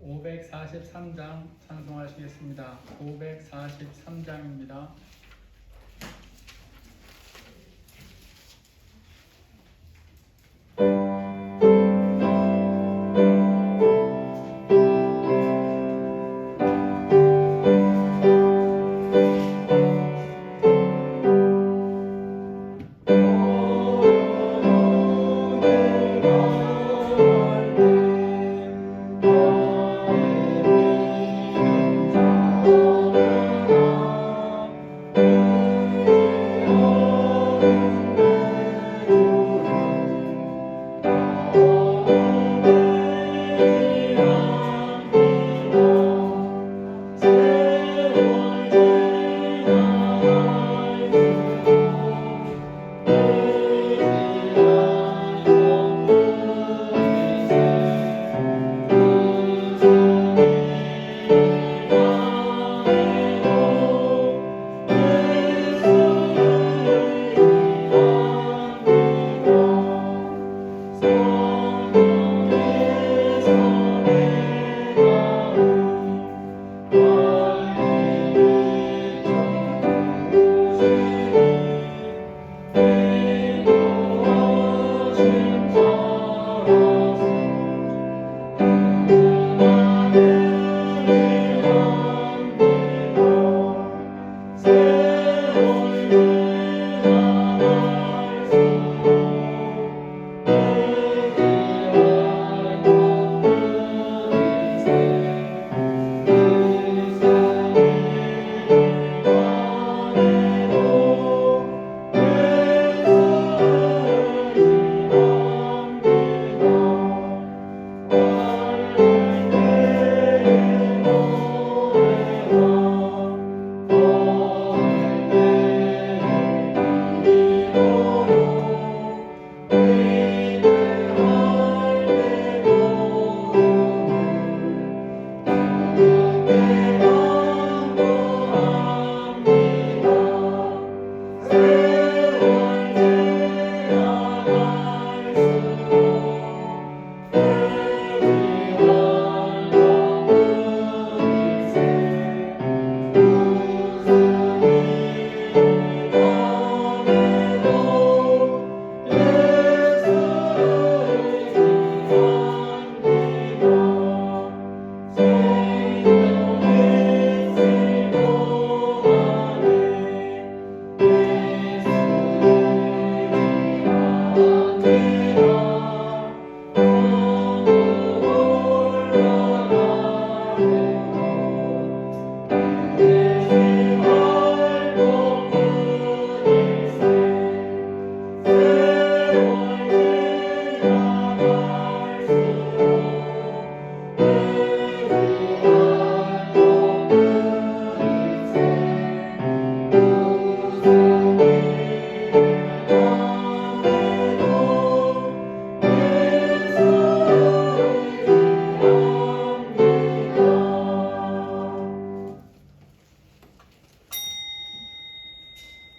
543장 찬송하시겠습니다. 543장입니다.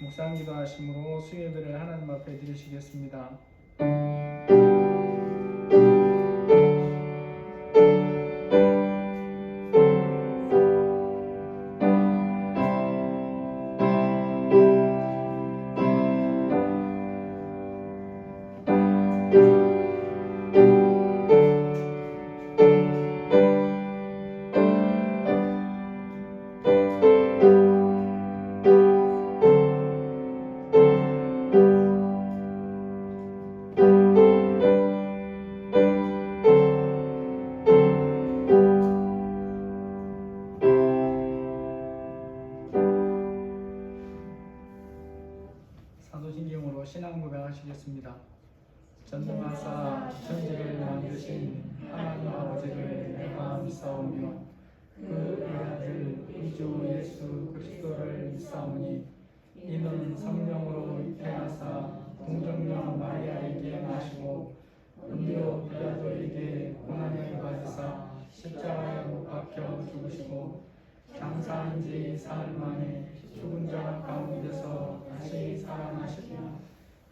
묵상 기도하심으로 수요예배를 하나님 앞에 드리시겠습니다. 사도신경으로 신앙 고백하시겠습니다. 전능하사 천지를 만드신 하나님 아버지를 내가 믿사오며 그 아들 우주 예수 그리스도를 믿사오니 이는 성령으로 잉태하사 동정녀 마리아에게 나시고 본디오 빌라도에게 고난을 받으사 십자가에 못 박혀 죽으시고 장사한 지 사흘 만에 죽은 자 가운데서 다시 살아나시며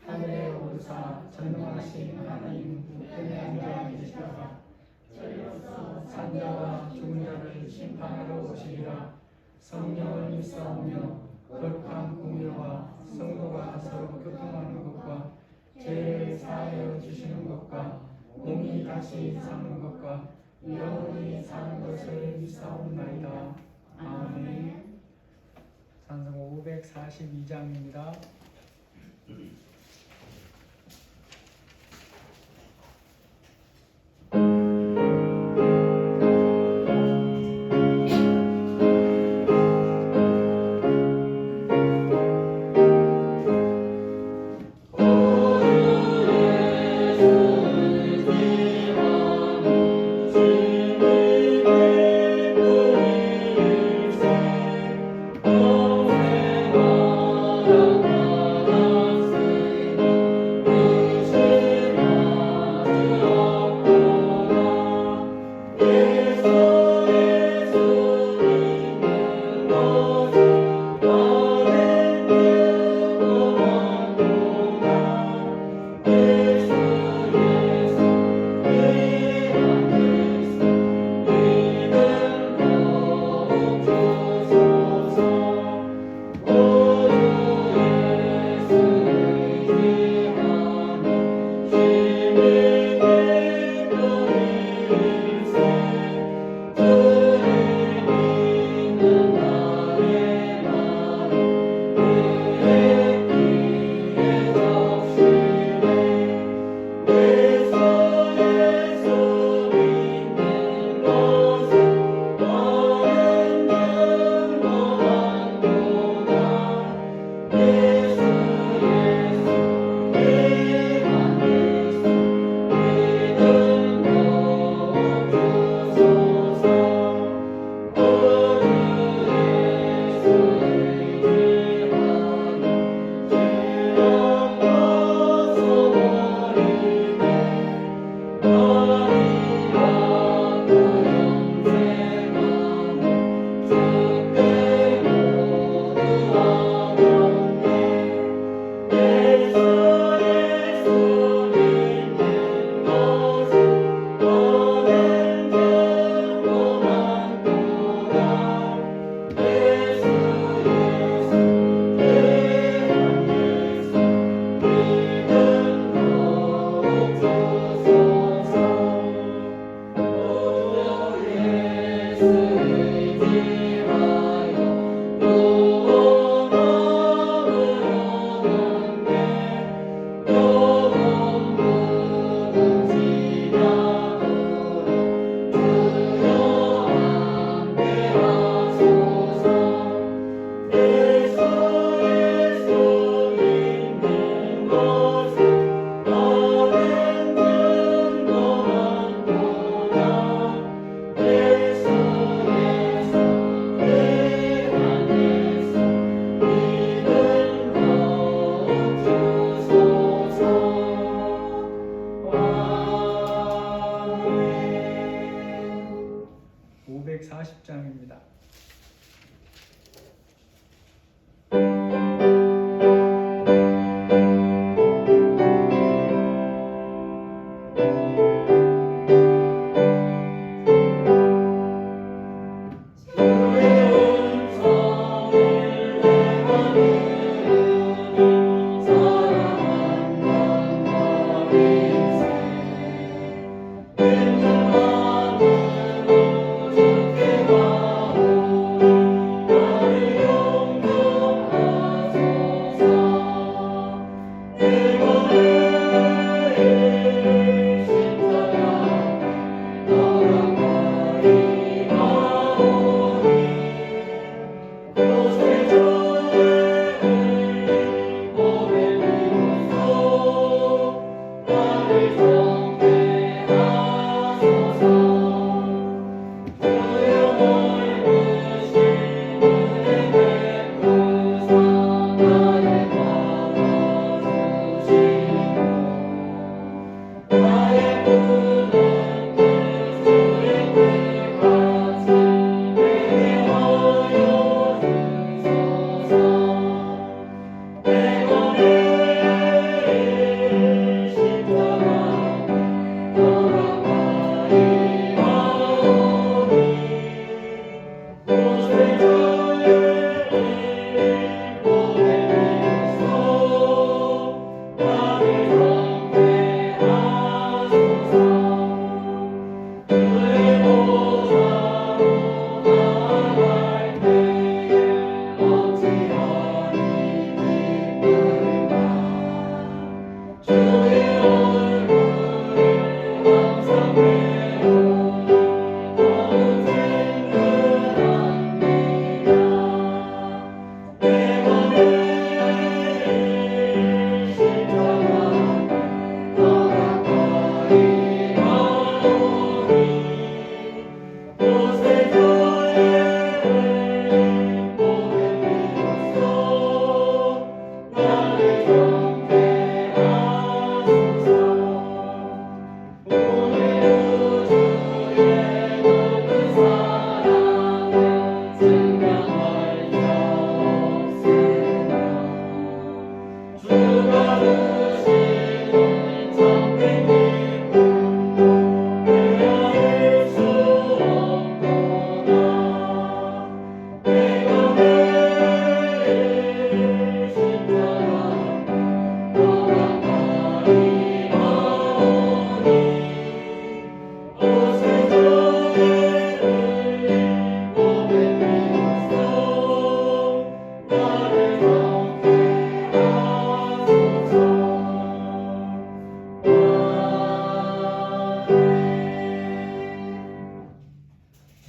하늘에 오르사 전능하신 하나님 우편에 앉아 계시다가 산자와 심판하러 오시리라. 성령을 믿사오며 거룩한 공의와 성도가 서로 교통하는 것과 죄를 사하여 주시는 것과 몸이 다시 사는 것과 영원히 사는 것을 믿사옵나이다. 아멘. 찬송 542장입니다.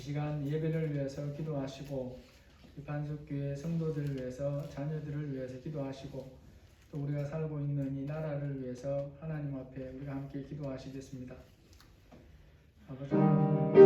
시간 예배를 위해서 기도하시고 이 반석교회 성도들을 위해서 자녀들을 위해서 기도하시고 또 우리가 살고 있는 이 나라를 위해서 하나님 앞에 우리가 함께 기도하시겠습니다. 아버지 하나님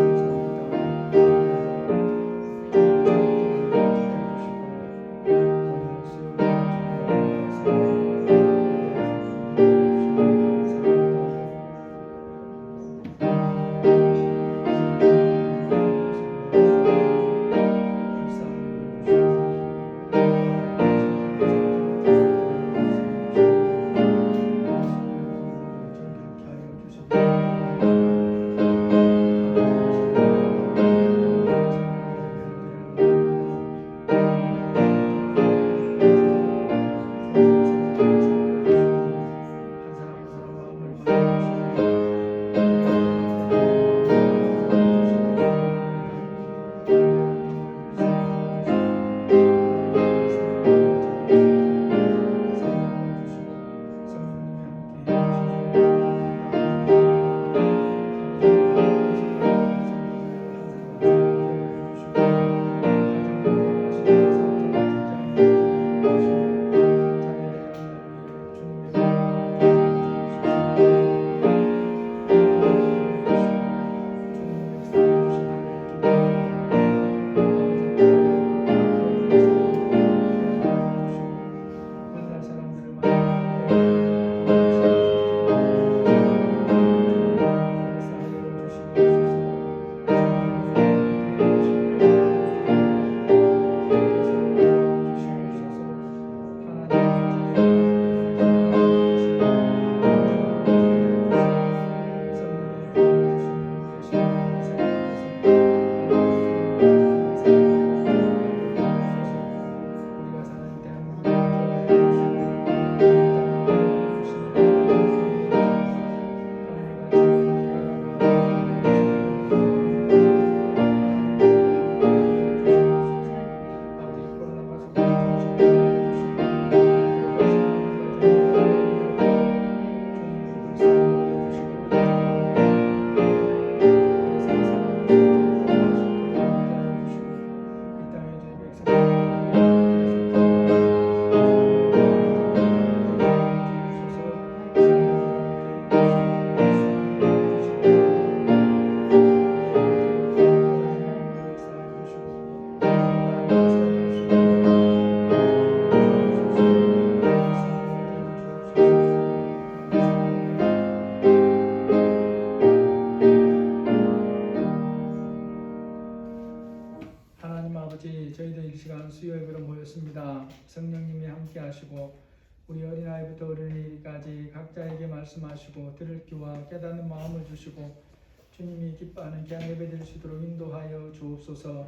저희들 이 시간 수요예배로 모였습니다. 성령님이 함께 하시고 우리 어린아이부터 어린이까지 각자에게 말씀하시고 들을 귀와 깨닫는 마음을 주시고 주님이 기뻐하는 귀한 예배 드릴 수 있도록 인도하여 주옵소서.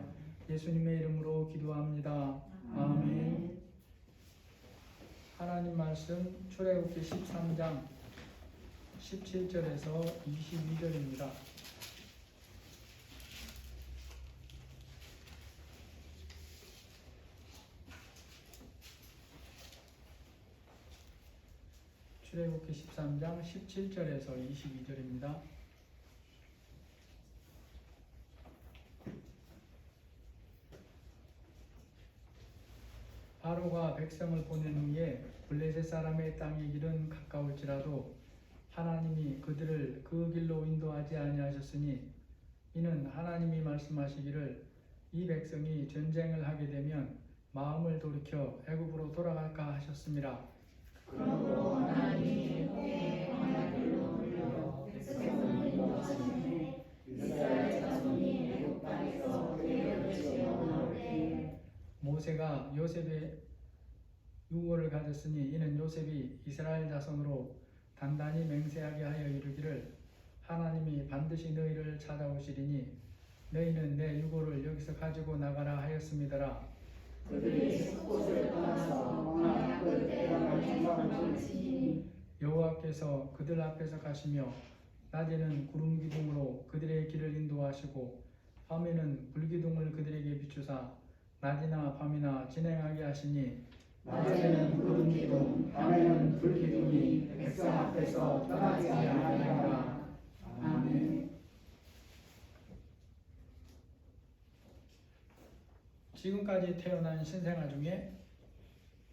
예수님의 이름으로 기도합니다. 아멘. 하나님 말씀 출애굽기 13장 17절에서 22절입니다. 출애굽기 13장 17절에서 22절입니다. 바로가 백성을 보낸 후에 블레셋 사람의 땅의 길은 가까울지라도 하나님이 그들을 그 길로 인도하지 아니하셨으니 이는 하나님이 말씀하시기를 이 백성이 전쟁을 하게 되면 마음을 돌이켜 애굽으로 돌아갈까 하셨습니다. 그러므로 하나님이 후에 광야길로 돌려 백성을 인도하시되 이스라엘 자손이 애굽 땅에서 대열을 지어 나올 때에 모세가 요셉의 유고를 가졌으니 이는 요셉이 이스라엘 자손으로 단단히 맹세하게 하여 이르기를 하나님이 반드시 너희를 찾아오시리니 너희는 내 유고를 여기서 가지고 나가라 하였음이더라. 그들이 숲곳을 떠나서 광야 끝에 장막을 치니 여호와께서 그들 앞에서 가시며 낮에는 구름 기둥으로 그들의 길을 인도하시고 밤에는 불기둥을 그들에게 비추사 낮이나 밤이나 진행하게 하시니 낮에는 구름 기둥 밤에는 불 기둥이 백성 앞에서 떠나지 아니하니라. 아멘. 지금까지 태어난 신생아 중에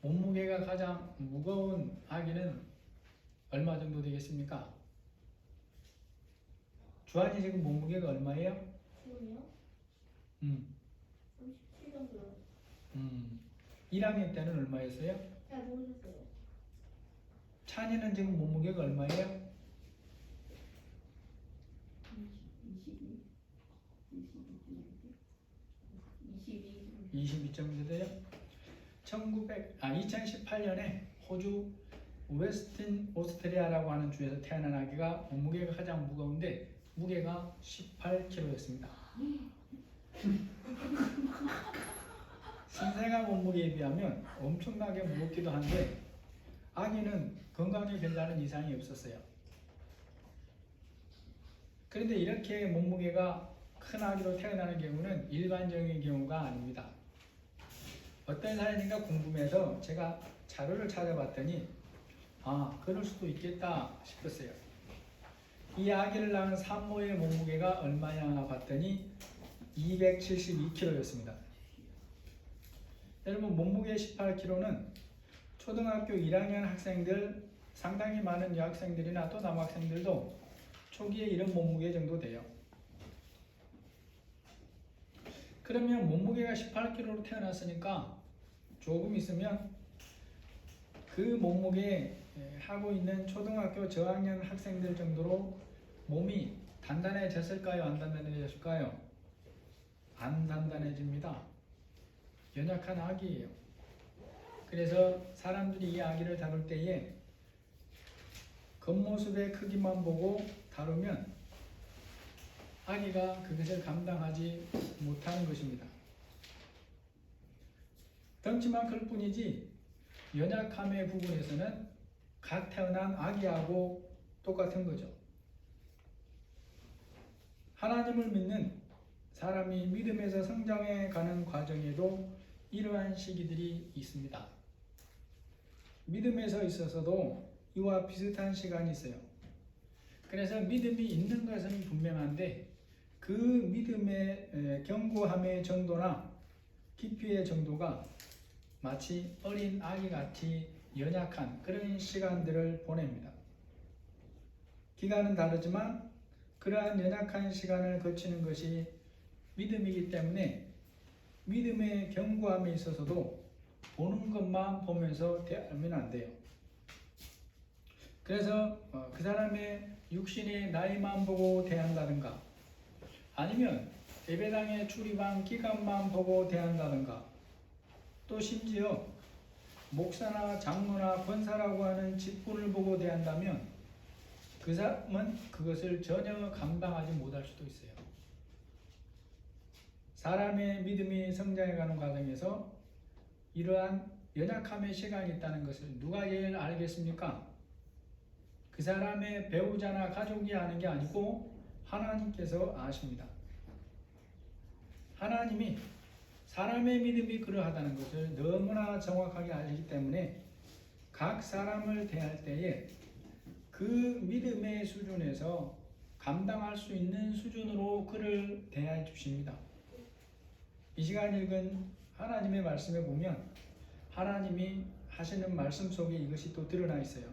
몸무게가 가장 무거운 아기는 얼마 정도 되겠습니까? 주한이 지금 몸무게가 얼마예요? 지금요? 음, 37 정도요. 1학년 때는 얼마였어요? 잘 모르겠어요. 찬이는 지금 몸무게가 얼마예요? 22 정도 돼요? 2018년에 호주 웨스틴 오스트리아라고 하는 주에서 태어난 아기가 몸무게가 가장 무거운데 무게가 18kg였습니다. 신생아 몸무게에 비하면 엄청나게 무겁기도 한데 아기는 건강에 별다른 이상이 없었어요. 그런데 이렇게 몸무게가 큰 아기로 태어나는 경우는 일반적인 경우가 아닙니다. 어떤 사연인가 궁금해서 제가 자료를 찾아봤더니 그럴 수도 있겠다 싶었어요. 이 아기를 낳은 산모의 몸무게가 얼마냐 봤더니 272kg였습니다. 여러분 몸무게 18kg는 초등학교 1학년 학생들 상당히 많은 여학생들이나 또 남학생들도 초기에 이런 몸무게 정도 돼요. 그러면 몸무게가 18kg로 태어났으니까 조금 있으면 그 몸무게 하고 있는 초등학교 저학년 학생들 정도로 몸이 단단해졌을까요? 안 단단해졌을까요? 안 단단해집니다. 연약한 아기예요. 그래서 사람들이 이 아기를 다룰 때에 겉모습의 크기만 보고 다루면 아기가 그것을 감당하지 못하는 것입니다. 덩치만 클 뿐이지 연약함의 부분에서는 갓 태어난 아기하고 똑같은 거죠. 하나님을 믿는 사람이 믿음에서 성장해 가는 과정에도 이러한 시기들이 있습니다. 믿음에서 있어서도 이와 비슷한 시간이 있어요. 그래서 믿음이 있는 것은 분명한데 그 믿음의 견고함의 정도나 깊이의 정도가 마치 어린 아기같이 연약한 그런 시간들을 보냅니다. 기간은 다르지만 그러한 연약한 시간을 거치는 것이 믿음이기 때문에 믿음의 견고함에 있어서도 보는 것만 보면서 대하면 안 돼요. 그래서 그 사람의 육신의 나이만 보고 대한다든가 아니면 예배당에 출입한 기간만 보고 대한다든가 또 심지어 목사나 장로나 권사라고 하는 직분을 보고 대한다면 그 사람은 그것을 전혀 감당하지 못할 수도 있어요. 사람의 믿음이 성장해가는 과정에서 이러한 연약함의 시간이 있다는 것을 누가 제일 알겠습니까? 그 사람의 배우자나 가족이 아는 게 아니고 하나님께서 아십니다. 하나님이 사람의 믿음이 그러하다는 것을 너무나 정확하게 아시기 때문에 각 사람을 대할 때에 그 믿음의 수준에서 감당할 수 있는 수준으로 그를 대해 주십니다. 이 시간 읽은 하나님의 말씀에 보면 하나님이 하시는 말씀 속에 이것이 또 드러나 있어요.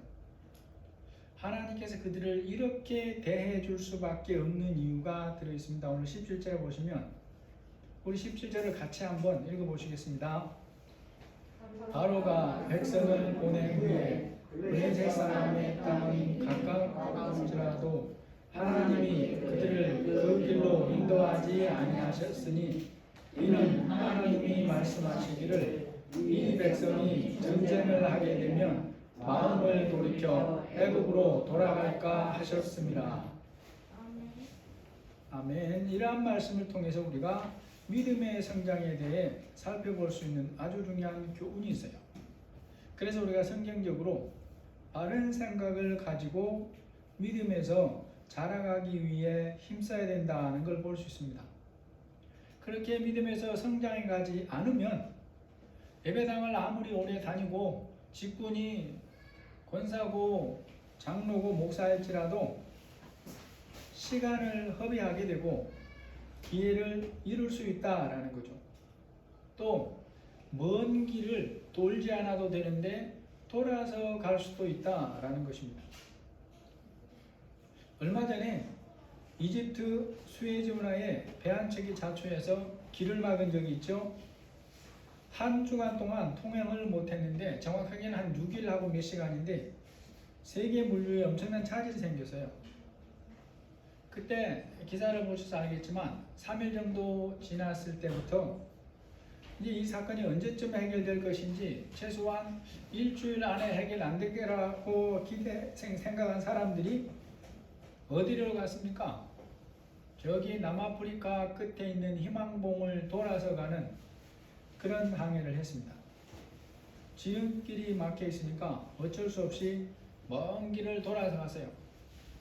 하나님께서 그들을 이렇게 대해 줄 수밖에 없는 이유가 들어있습니다. 오늘 17절에 보시면 우리 17절을 같이 한번 읽어보시겠습니다. 바로가 백성을 보낸 후에 블레셋 사람의 땅이 가까울지라도 하나님이 그들을 그 길로 인도하지 아니하셨으니 이는 하나님이 말씀하시기를 이 백성이 전쟁을 하게 되면 마음을 돌이켜 애굽으로 돌아갈까 하셨습니다. 아멘. 이러한 말씀을 통해서 우리가 믿음의 성장에 대해 살펴볼 수 있는 아주 중요한 교훈이 있어요. 그래서 우리가 성경적으로 바른 생각을 가지고 믿음에서 자라가기 위해 힘써야 된다는 걸 볼 수 있습니다. 그렇게 믿음에서 성장해 가지 않으면 예배당을 아무리 오래 다니고 직분이 권사고 장로고 목사일지라도 시간을 허비하게 되고 기회를 잃을 수 있다라는 거죠. 또 먼 길을 돌지 않아도 되는데 돌아서 갈 수도 있다라는 것입니다. 얼마 전에 이집트 수에즈 운하에 배 한 척이 자초해서 길을 막은 적이 있죠. 한 주간 동안 통행을 못했는데 정확하게는 한 6일하고 몇 시간인데 세계 물류에 엄청난 차질이 생겼어요. 그때 기사를 보셔서 알겠지만 3일 정도 지났을 때부터 이제 이 사건이 언제쯤 해결될 것인지 최소한 일주일 안에 해결 안 될 거라고 생각한 사람들이 어디로 갔습니까? 저기 남아프리카 끝에 있는 희망봉을 돌아서 가는 그런 항해를 했습니다. 지름길이 막혀 있으니까 어쩔 수 없이 먼 길을 돌아서 갔어요.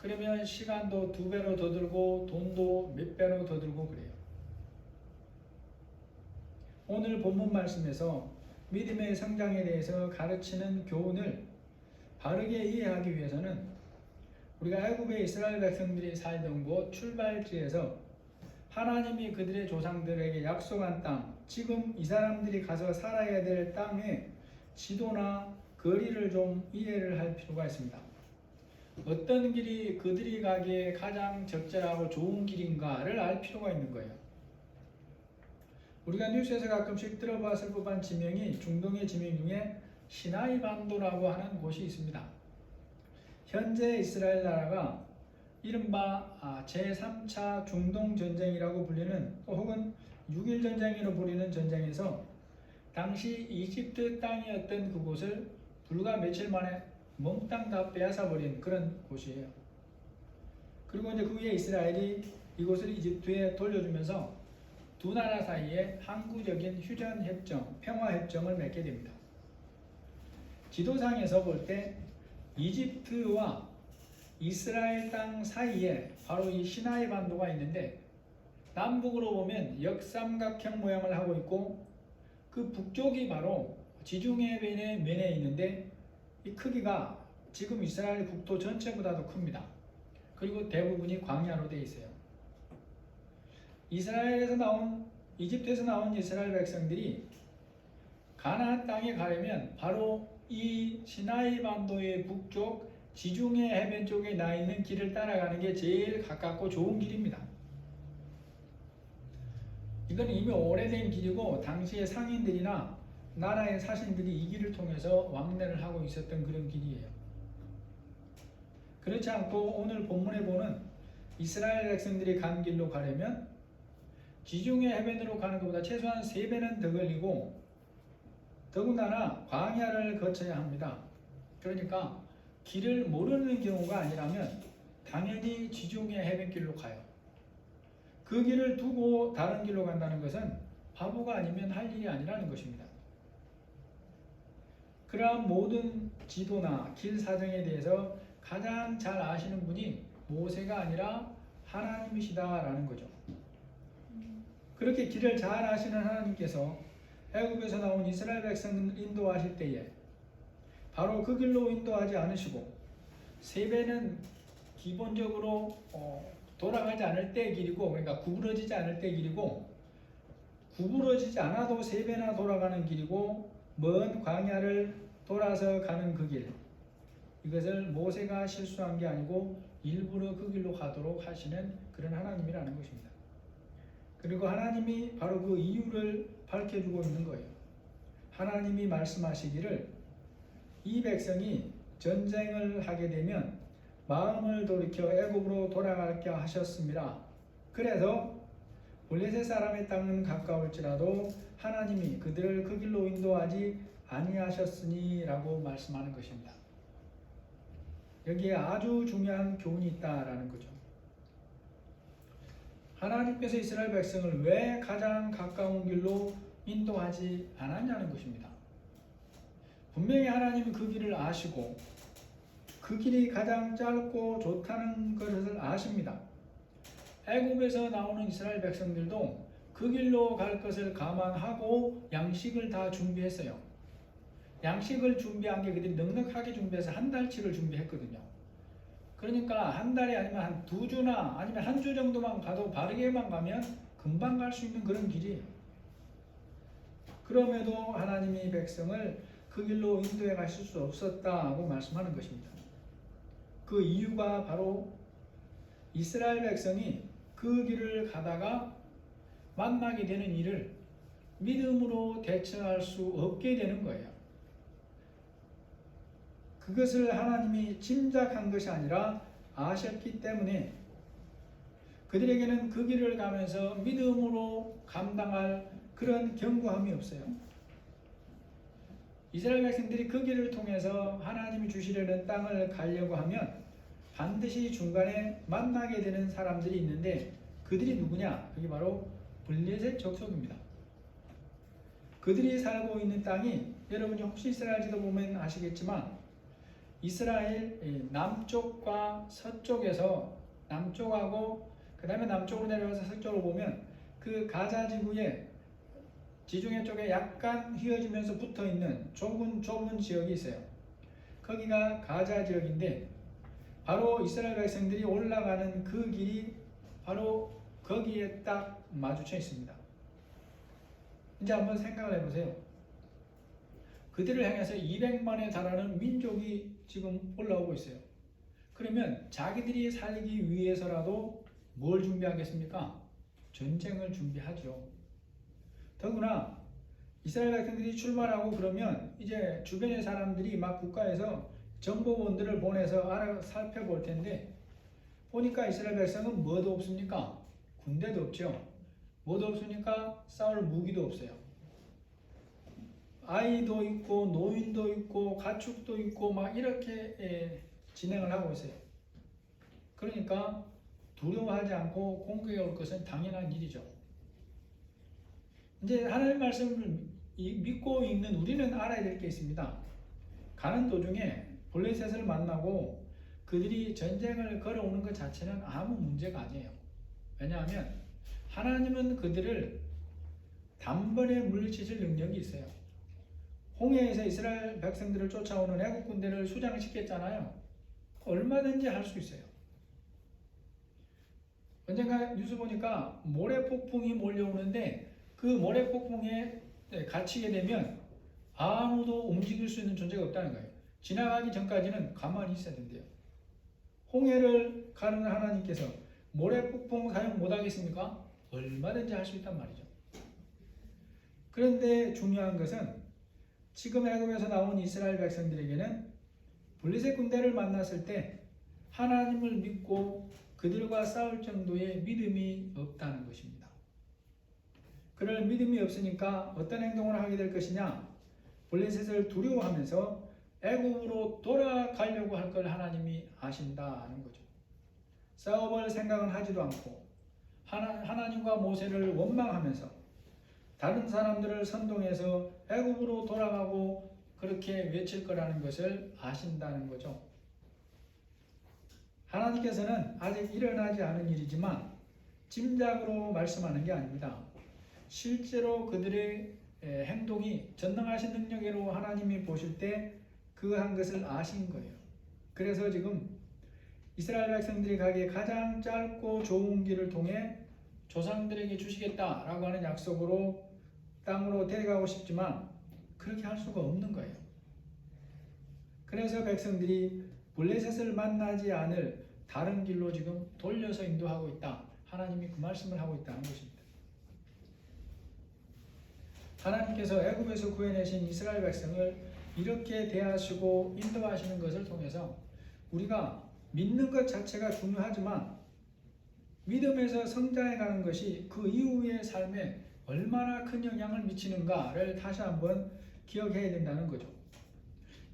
그러면 시간도 2배로 더 들고 돈도 몇 배로 더 들고 그래요. 오늘 본문 말씀에서 믿음의 성장에 대해서 가르치는 교훈을 바르게 이해하기 위해서는 우리가 애굽의 이스라엘 백성들이 살던 곳 출발지에서 하나님이 그들의 조상들에게 약속한 땅, 지금 이 사람들이 가서 살아야 될 땅의 지도나 거리를 좀 이해를 할 필요가 있습니다. 어떤 길이 그들이 가기에 가장 적절하고 좋은 길인가를 알 필요가 있는 거예요. 우리가 뉴스에서 가끔씩 들어봤을 법한 지명이 중동의 지명 중에 시나이 반도라고 하는 곳이 있습니다. 현재 이스라엘 나라가 이른바 제3차 중동 전쟁이라고 불리는 혹은 6.1 전쟁으로 불리는 전쟁에서 당시 이집트 땅이었던 그곳을 불과 며칠 만에 몽땅 다 빼앗아버린 그런 곳이에요. 그리고 이제 그 후에 이스라엘이 이곳을 이집트에 돌려주면서 두 나라 사이에 항구적인 휴전협정, 평화협정을 맺게 됩니다. 지도상에서 볼 때 이집트와 이스라엘 땅 사이에 바로 이 시나이 반도가 있는데 남북으로 보면 역삼각형 모양을 하고 있고 그 북쪽이 바로 지중해변의 면에 있는데 이 크기가 지금 이스라엘 국토 전체보다도 큽니다. 그리고 대부분이 광야로 되어 있어요. 이집트에서 나온 이스라엘 백성들이 가나안 땅에 가려면 바로 이 시나이 반도의 북쪽 지중해 해변 쪽에 나 있는 길을 따라가는 게 제일 가깝고 좋은 길입니다. 이건 이미 오래된 길이고 당시의 상인들이나 나라의 사신들이 이 길을 통해서 왕래를 하고 있었던 그런 길이에요. 그렇지 않고 오늘 본문에 보는 이스라엘 백성들이 간 길로 가려면 지중해 해변으로 가는 것보다 최소한 3배는 더 걸리고 더군다나 광야를 거쳐야 합니다. 그러니까 길을 모르는 경우가 아니라면 당연히 지중해 해변길로 가요. 그 길을 두고 다른 길로 간다는 것은 바보가 아니면 할 일이 아니라는 것입니다. 그러한 모든 지도나 길 사정에 대해서 가장 잘 아시는 분이 모세가 아니라 하나님이시다라는 거죠. 그렇게 길을 잘 아시는 하나님께서 애굽에서 나온 이스라엘 백성을 인도하실 때에 바로 그 길로 인도하지 않으시고 3배는 기본적으로 돌아가지 않을 때 길이고, 그러니까 구부러지지 않을 때 길이고, 구부러지지 않아도 3배나 돌아가는 길이고, 먼 광야를 돌아서 가는 그 길, 이것을 모세가 실수한 게 아니고 일부러 그 길로 가도록 하시는 그런 하나님이라는 것입니다. 그리고 하나님이 바로 그 이유를 밝혀주고 있는 거예요. 하나님이 말씀하시기를 이 백성이 전쟁을 하게 되면 마음을 돌이켜 애굽으로 돌아가게 하셨습니다. 그래서 블레셋 사람의 땅은 가까울지라도 하나님이 그들을 그 길로 인도하지 아니하셨으니 라고 말씀하는 것입니다. 여기에 아주 중요한 교훈이 있다라는 거죠. 하나님께서 이스라엘 백성을 왜 가장 가까운 길로 인도하지 않았냐는 것입니다. 분명히 하나님이 그 길을 아시고 그 길이 가장 짧고 좋다는 것을 아십니다. 애굽에서 나오는 이스라엘 백성들도 그 길로 갈 것을 감안하고 양식을 다 준비했어요. 양식을 준비한 게 그들이 넉넉하게 준비해서 한 달치를 준비했거든요. 그러니까 한 달이 아니면 한 2주나 아니면 한 주 정도만 가도 바르게만 가면 금방 갈 수 있는 그런 길이에요. 그럼에도 하나님이 백성을 그 길로 인도해 가실 수 없었다고 말씀하는 것입니다. 그 이유가 바로 이스라엘 백성이 그 길을 가다가 만나게 되는 일을 믿음으로 대처할 수 없게 되는 거예요. 그것을 하나님이 짐작한 것이 아니라 아셨기 때문에 그들에게는 그 길을 가면서 믿음으로 감당할 그런 견고함이 없어요. 이스라엘 백성들이 그 길을 통해서 하나님이 주시려는 땅을 가려고 하면 반드시 중간에 만나게 되는 사람들이 있는데 그들이 누구냐? 그게 바로 블레셋 족속입니다. 그들이 살고 있는 땅이 여러분이 혹시 이스라엘 지도 보면 아시겠지만 이스라엘 남쪽과 서쪽에서 남쪽하고 그 다음에 남쪽으로 내려가서 서쪽으로 보면 그 가자 지구의 지중해 쪽에 약간 휘어지면서 붙어있는 좁은 지역이 있어요. 거기가 가자 지역인데 바로 이스라엘 백성들이 올라가는 그 길이 바로 거기에 딱 마주쳐 있습니다. 이제 한번 생각을 해보세요. 그들을 향해서 200만에 달하는 민족이 지금 올라오고 있어요. 그러면 자기들이 살기 위해서라도 뭘 준비하겠습니까? 전쟁을 준비하죠. 더구나 이스라엘 백성들이 출발하고 그러면 이제 주변의 사람들이 막 국가에서 정보원들을 보내서 살펴볼 텐데 보니까 이스라엘 백성은 뭐도 없습니까? 군대도 없죠. 뭐도 없으니까 싸울 무기도 없어요. 아이도 있고 노인도 있고 가축도 있고 막 이렇게 진행을 하고 있어요. 그러니까 두려워하지 않고 공격해 올 것은 당연한 일이죠. 이제 하나님 말씀을 믿고 있는 우리는 알아야 될 게 있습니다. 가는 도중에 블레셋을 만나고 그들이 전쟁을 걸어오는 것 자체는 아무 문제가 아니에요. 왜냐하면 하나님은 그들을 단번에 물리치실 능력이 있어요. 홍해에서 이스라엘 백성들을 쫓아오는 애국 군대를 수장시켰잖아요. 얼마든지 할 수 있어요. 언젠가 뉴스 보니까 모래폭풍이 몰려오는데 그 모래폭풍에 갇히게 되면 아무도 움직일 수 있는 존재가 없다는 거예요. 지나가기 전까지는 가만히 있어야 된대요. 홍해를 가는 하나님께서 모래폭풍 사용 못하겠습니까? 얼마든지 할 수 있단 말이죠. 그런데 중요한 것은 지금 애굽에서 나온 이스라엘 백성들에게는 블레셋 군대를 만났을 때 하나님을 믿고 그들과 싸울 정도의 믿음이 없다는 것입니다. 그럴 믿음이 없으니까 어떤 행동을 하게 될 것이냐? 블레셋을 두려워하면서 애굽으로 돌아가려고 할 걸 하나님이 아신다는 거죠. 싸워볼 생각은 하지도 않고 하나님과 모세를 원망하면서 다른 사람들을 선동해서 애굽으로 돌아가고 그렇게 외칠 거라는 것을 아신다는 거죠. 하나님께서는 아직 일어나지 않은 일이지만 짐작으로 말씀하는 게 아닙니다. 실제로 그들의 행동이 전능하신 능력으로 하나님이 보실 때 그 한 것을 아신 거예요. 그래서 지금 이스라엘 백성들이 가기에 가장 짧고 좋은 길을 통해 조상들에게 주시겠다라고 하는 약속으로 땅으로 데려가고 싶지만 그렇게 할 수가 없는 거예요. 그래서 백성들이 블레셋을 만나지 않을 다른 길로 지금 돌려서 인도하고 있다. 하나님이 그 말씀을 하고 있다는 것입니다. 하나님께서 애굽에서 구해내신 이스라엘 백성을 이렇게 대하시고 인도하시는 것을 통해서 우리가 믿는 것 자체가 중요하지만 믿음에서 성장해가는 것이 그 이후의 삶에 얼마나 큰 영향을 미치는가를 다시 한번 기억해야 된다는 거죠.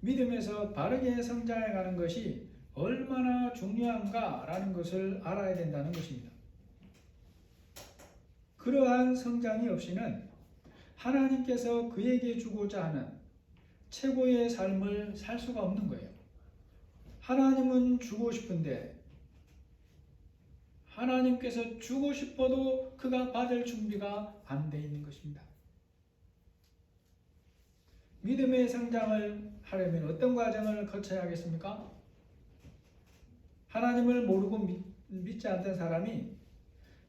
믿음에서 바르게 성장해가는 것이 얼마나 중요한가라는 것을 알아야 된다는 것입니다. 그러한 성장이 없이는 하나님께서 그에게 주고자 하는 최고의 삶을 살 수가 없는 거예요. 하나님은 주고 싶은데 하나님께서 주고 싶어도 그가 받을 준비가 안 돼 있는 것입니다. 믿음의 성장을 하려면 어떤 과정을 거쳐야 하겠습니까? 하나님을 모르고 믿지 않던 사람이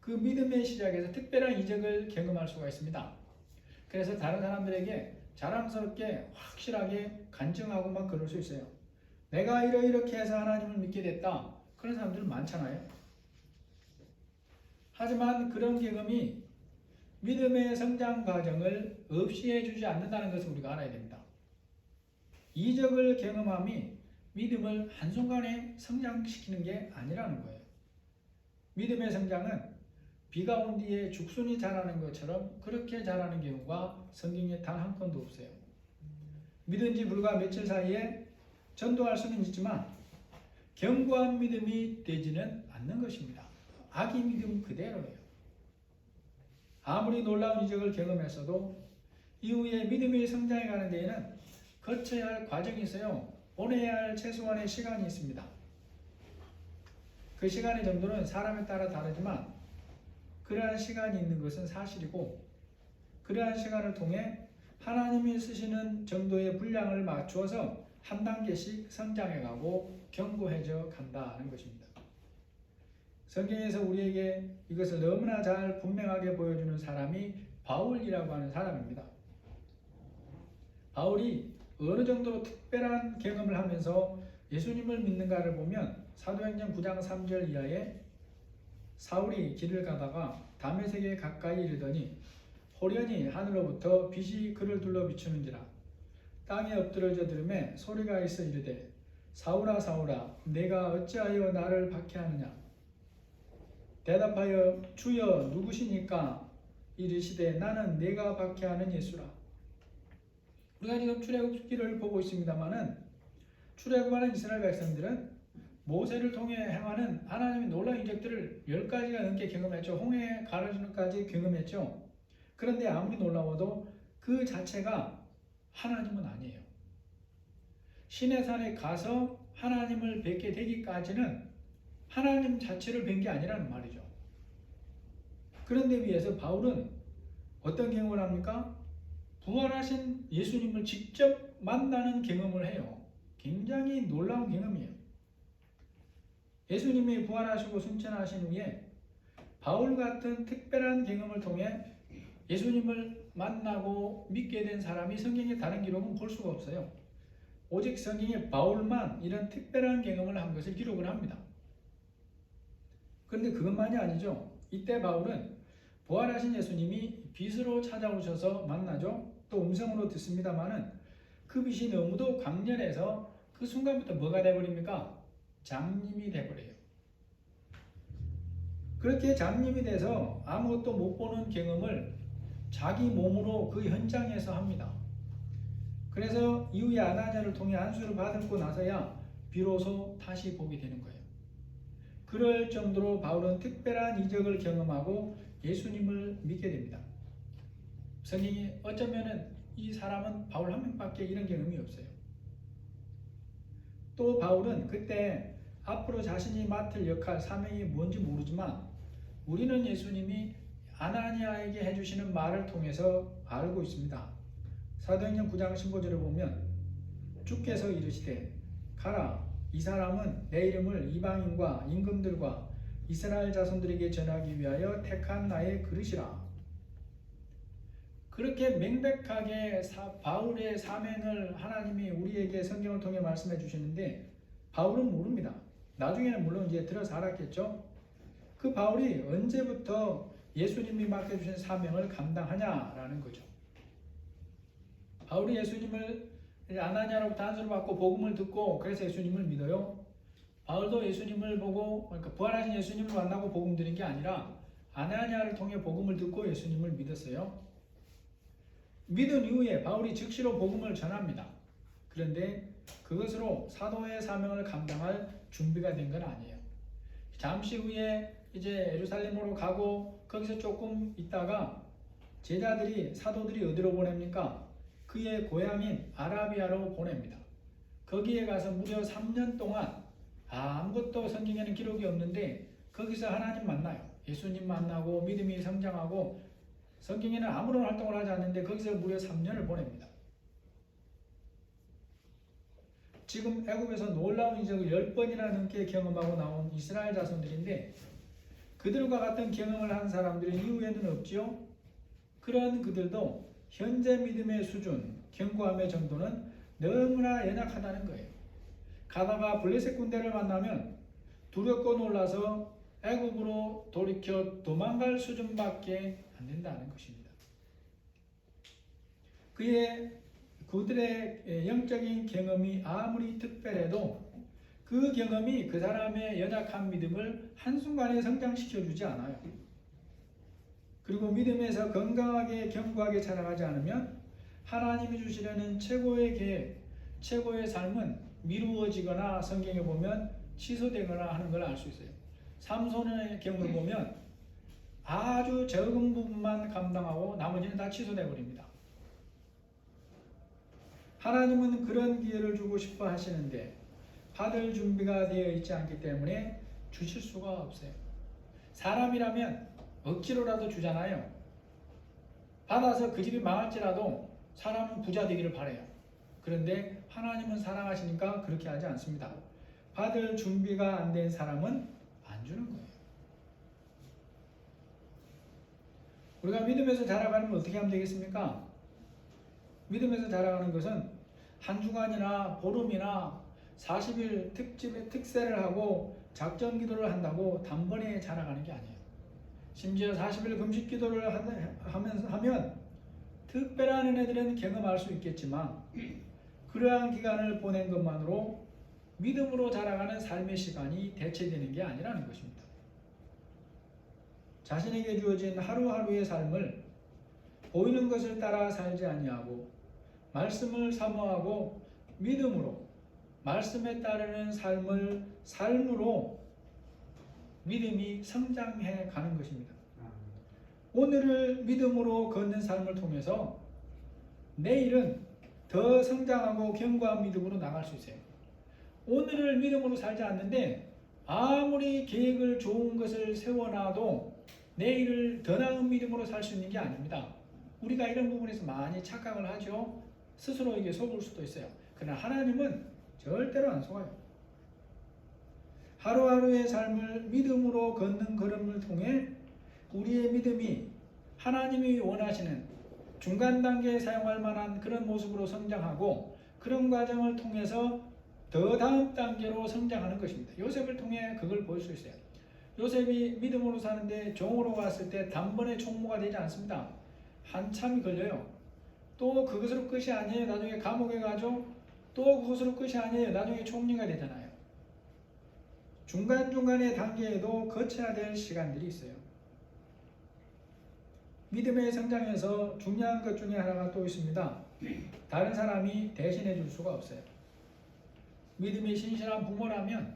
그 믿음의 시작에서 특별한 이적을 경험할 수가 있습니다. 그래서 다른 사람들에게 자랑스럽게 확실하게 간증하고 막 그럴 수 있어요. 내가 이렇게 해서 하나님을 믿게 됐다. 그런 사람들은 많잖아요. 하지만 그런 경험이 믿음의 성장 과정을 없이 해주지 않는다는 것을 우리가 알아야 됩니다. 이적을 경험함이 믿음을 한순간에 성장시키는 게 아니라는 거예요. 믿음의 성장은 비가 온 뒤에 죽순이 자라는 것처럼 그렇게 자라는 경우가 성경에 단 한 건도 없어요. 믿은 지 불과 며칠 사이에 전도할 수는 있지만 견고한 믿음이 되지는 않는 것입니다. 아기 믿음 그대로예요. 아무리 놀라운 이적을 경험했어도 이후에 믿음이 성장해가는 데에는 거쳐야 할 과정이 있어요. 보내야 할 최소한의 시간이 있습니다. 그 시간의 정도는 사람에 따라 다르지만 그러한 시간이 있는 것은 사실이고, 그러한 시간을 통해 하나님이 쓰시는 정도의 분량을 맞추어서 한 단계씩 성장해가고 견고해져 간다는 것입니다. 성경에서 우리에게 이것을 너무나 잘 분명하게 보여주는 사람이 바울이라고 하는 사람입니다. 바울이 어느 정도로 특별한 경험을 하면서 예수님을 믿는가를 보면 사도행전 9장 3절 이하에 사울이 길을 가다가 다메섹에 가까이 이르더니 호련히 하늘로부터 빛이 그를 둘러 비추는지라. 땅에 엎드러져 들음에 소리가 있어 이르되 사울아 사울아 내가 어찌하여 나를 박해하느냐. 대답하여 주여 누구시니까. 이르시되 나는 내가 박해하는 예수라. 우리가 지금 출애굽기를 보고 있습니다마는 출애굽하는 이스라엘 백성들은 모세를 통해 행하는 하나님의 놀라운 이적들을 10가지가 넘게 경험했죠. 홍해 가르치는까지 경험했죠. 그런데 아무리 놀라워도 그 자체가 하나님은 아니에요. 시내산에 가서 하나님을 뵙게 되기까지는 하나님 자체를 뵌 게 아니라는 말이죠. 그런데 비해서 바울은 어떤 경험을 합니까? 부활하신 예수님을 직접 만나는 경험을 해요. 굉장히 놀라운 경험이에요. 예수님이 부활하시고 승천하신 후에 바울 같은 특별한 경험을 통해 예수님을 만나고 믿게 된 사람이 성경의 다른 기록은 볼 수가 없어요. 오직 성경에 바울만 이런 특별한 경험을 한 것을 기록을 합니다. 그런데 그것만이 아니죠. 이때 바울은 부활하신 예수님이 빛으로 찾아오셔서 만나죠. 또 음성으로 듣습니다마는 그 빛이 너무도 강렬해서 그 순간부터 뭐가 돼버립니까? 장님이 돼버려요. 그렇게 장님이 돼서 아무것도 못 보는 경험을 자기 몸으로 그 현장에서 합니다. 그래서 이후에 아나니아를 통해 안수를 받고 나서야 비로소 다시 보게 되는 거예요. 그럴 정도로 바울은 특별한 이적을 경험하고 예수님을 믿게 됩니다. 성경이 어쩌면은 이 사람은 바울 한 명밖에 이런 경험이 없어요. 또 바울은 그때 앞으로 자신이 맡을 역할, 사명이 뭔지 모르지만 우리는 예수님이 아나니아에게 해주시는 말을 통해서 알고 있습니다. 사도행전 9장 15절을 보면 주께서 이르시되 가라, 이 사람은 내 이름을 이방인과 임금들과 이스라엘 자손들에게 전하기 위하여 택한 나의 그릇이라. 그렇게 명백하게 바울의 사명을 하나님이 우리에게 성경을 통해 말씀해 주시는데 바울은 모릅니다. 나중에는 물론 이제 들어서 알았겠죠. 그 바울이 언제부터 예수님이 맡겨주신 사명을 감당하냐라는 거죠. 바울이 예수님을 아나니아로부터 안수를 받고 복음을 듣고 그래서 예수님을 믿어요. 바울도 예수님을 보고, 그러니까 부활하신 예수님을 만나고 복음 드린 게 아니라 아나니아를 통해 복음을 듣고 예수님을 믿었어요. 믿은 이후에 바울이 즉시로 복음을 전합니다. 그런데 그것으로 사도의 사명을 감당할 준비가 된 건 아니에요. 잠시 후에 이제 예루살렘으로 가고 거기서 조금 있다가 제자들이, 사도들이 어디로 보냅니까? 그의 고향인 아라비아로 보냅니다. 거기에 가서 무려 3년 동안 아무것도 성경에는 기록이 없는데 거기서 하나님 만나요. 예수님 만나고 믿음이 성장하고 성경에는 아무런 활동을 하지 않는데 거기서 무려 3년을 보냅니다. 지금 애굽에서 놀라운 이적을 10번이나 넘게 경험하고 나온 이스라엘 자손들인데 그들과 같은 경험을 한 사람들은 이후에는 없지요. 그런 그들도 현재 믿음의 수준, 견고함의 정도는 너무나 연약하다는 거예요. 가다가 블레셋 군대를 만나면 두렵고 놀라서 애굽으로 돌이켜 도망갈 수준밖에 안 된다는 것입니다. 그들의 영적인 경험이 아무리 특별해도 그 경험이 그 사람의 연약한 믿음을 한순간에 성장시켜 주지 않아요. 그리고 믿음에서 건강하게 견고하게 자라가지 않으면 하나님이 주시려는 최고의 계획, 최고의 삶은 미루어지거나 성경에 보면 취소되거나 하는 걸 알 수 있어요. 삼손의 경우를 보면 아주 적은 부분만 감당하고 나머지는 다 취소돼 버립니다. 하나님은 그런 기회를 주고 싶어 하시는데 받을 준비가 되어 있지 않기 때문에 주실 수가 없어요. 사람이라면 억지로라도 주잖아요. 받아서 그 집이 망할지라도 사람은 부자 되기를 바라요. 그런데 하나님은 사랑하시니까 그렇게 하지 않습니다. 받을 준비가 안 된 사람은 안 주는 거예요. 우리가 믿음에서 자라가려면 어떻게 하면 되겠습니까? 믿음에서 자라가는 것은 한 주간이나 보름이나 40일 특세를 하고 작전 기도를 한다고 단번에 자라가는 게 아니에요. 심지어 40일 금식 기도를 하면 특별한 은혜들은 경험할 수 있겠지만 그러한 기간을 보낸 것만으로 믿음으로 자라가는 삶의 시간이 대체되는 게 아니라는 것입니다. 자신에게 주어진 하루하루의 삶을 보이는 것을 따라 살지 아니하고 말씀을 사모하고 믿음으로 말씀에 따르는 삶으로 믿음이 성장해 가는 것입니다. 오늘을 믿음으로 걷는 삶을 통해서 내일은 더 성장하고 견고한 믿음으로 나갈 수 있어요. 오늘을 믿음으로 살지 않는데 아무리 계획을 좋은 것을 세워놔도 내일을 더 나은 믿음으로 살 수 있는 게 아닙니다. 우리가 이런 부분에서 많이 착각을 하죠. 스스로에게 속을 수도 있어요. 그러나 하나님은 절대로 안 속아요. 하루하루의 삶을 믿음으로 걷는 걸음을 통해 우리의 믿음이 하나님이 원하시는 중간 단계에 사용할 만한 그런 모습으로 성장하고 그런 과정을 통해서 더 다음 단계로 성장하는 것입니다. 요셉을 통해 그걸 볼 수 있어요. 요셉이 믿음으로 사는데 종으로 갔을 때 단번에 총무가 되지 않습니다. 한참이 걸려요. 또 그것으로 끝이 아니에요. 나중에 감옥에 가죠. 또 그것으로 끝이 아니에요. 나중에 총리가 되잖아요. 중간중간의 단계에도 거쳐야 될 시간들이 있어요. 믿음의 성장에서 중요한 것 중에 하나가 또 있습니다. 다른 사람이 대신해 줄 수가 없어요. 믿음이 신실한 부모라면